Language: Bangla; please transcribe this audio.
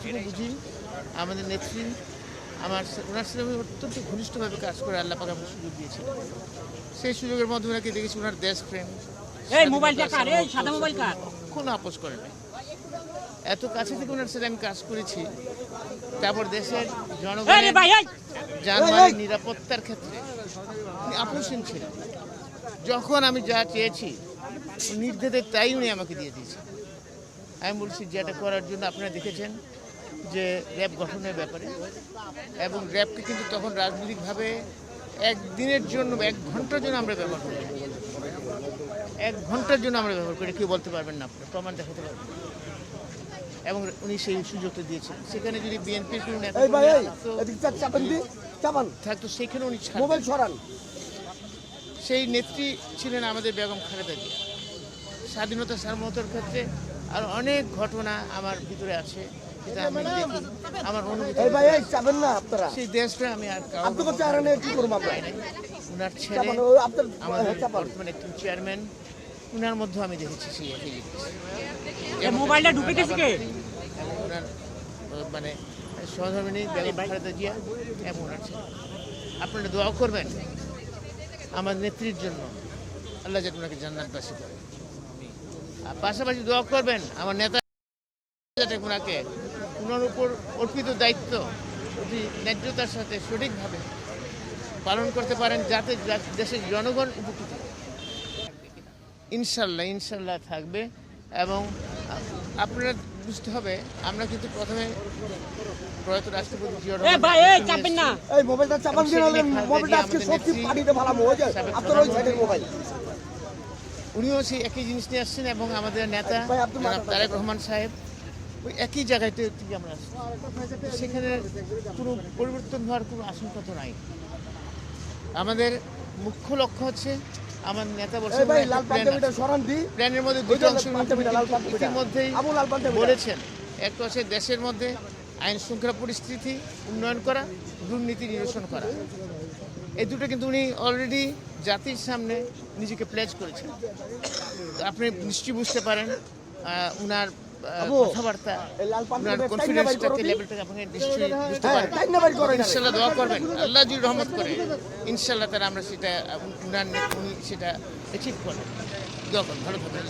যতটুকু বুঝি আমাদের নেত্রী ওনার সাথে আমি অত্যন্ত ঘনিষ্ঠভাবে কাজ করে আল্লাহ পাক আমাকে সুযোগ দিয়েছিল। সেই সুযোগের মধ্যে ওনাকে দেখেছি ওনার দেশপ্রেম কোনো আপোষ করে নাই। এত কাছে থেকে ওনার সাথে আমি কাজ করেছি। তারপর দেশের জনগণের যানবাহনের নিরাপত্তার ক্ষেত্রে আপোষহীন ছিলেন। যখন আমি যা চেয়েছি নির্দেশে তাই উনি আমাকে দিয়ে দিয়েছেন। আমি বলছি যেটা করার জন্য আপনারা দেখেছেন যে র্যাব গঠনের ব্যাপারে, এবং র্যাবকে কিন্তু তখন রাজনৈতিকভাবে একদিনের জন্য 1 ঘন্টার জন্য আমরা ব্যবহার করি। 1 ঘন্টার জন্য আমরা ব্যবহার করি, কেউ বলতে পারবেন না, আপনারা প্রমাণ দেখাতে পারবেন। এবং উনি সেই সুযোগটা দিয়েছেন। সেখানে যদি বিএনপির কোনো নেতা থাকতো সেখানে উনি সেই নেত্রী ছিলেন আমাদের বেগম খালেদা জিয়া। স্বাধীনতা সার্বভৌমত্বের ক্ষেত্রে আর অনেক ঘটনা আমার ভিতরে আছে, যেটা আমি দেখি আমার অনুভূতি। সেই দেশটা আমি আর উনার ছেলে আমাদের বর্তমানে একজন চেয়ারম্যান, উনার মধ্যে আমি দেখেছি সেই একই জিনিস। মোবাইলটা ঢুকে গেছে কে? ওনার মানে সহধর্মিনী বেগম খালেদা জিয়া এবং ওনার ছেলে। আপনারা দোয়া করবেন আমার নেত্রীর জন্য, আল্লাহ যাতে ওনাকে জান্নাতবাসী করে। আর পাশাপাশি দোয়া করবেন আমার নেতা যাতে ওনাকে ওনার উপর অর্পিত দায়িত্ব অতি ন্যায্যতার সাথে সঠিকভাবে পালন করতে পারেন, যাতে দেশের জনগণ উপকৃত। ইনশাল্লাহ থাকবে। এবং আপনারা বুঝতে হবে, আমরা কিন্তু প্রথমে প্রয়াত রাষ্ট্রপতি জিয়াউর রহমান উনিও সেই একই জিনিস নিয়ে আসছেন, এবং আমাদের নেতা তারেক রহমান সাহেব ওই একই জায়গায় থেকে আমরা আসছি। সেখানে কোনো পরিবর্তন হওয়ার কোনো আশঙ্কা তো নাই। আমাদের মুখ্য লক্ষ্য হচ্ছে আমার নেতা বলছেন প্ল্যানের মধ্যে দুটো অংশ ইতিমধ্যেই বলেছেন। একটা হচ্ছে দেশের মধ্যে আইন শৃঙ্খলা পরিস্থিতি উন্নয়ন করা, দুর্নীতি নিরসন করা। এই দুটো কিন্তু উনি অলরেডি জাতির সামনে নিজেকে প্লেজ করেছেন। আপনি নিশ্চয়ই বুঝতে পারেন উনার কথাবার্তা, উনার কনফিডেন্সটাকে, লেভেলটাকে আপনি নিশ্চয়ই বুঝতে পারেন। ইনশাল্লাহ দোয়া করবেন, আল্লাহ যদি রহমত করে ইনশাল্লাহ তারা আমরা সেটা উনি সেটা অ্যাচিভ করবেন। দোয়া করুন, ভালো থাকবেন।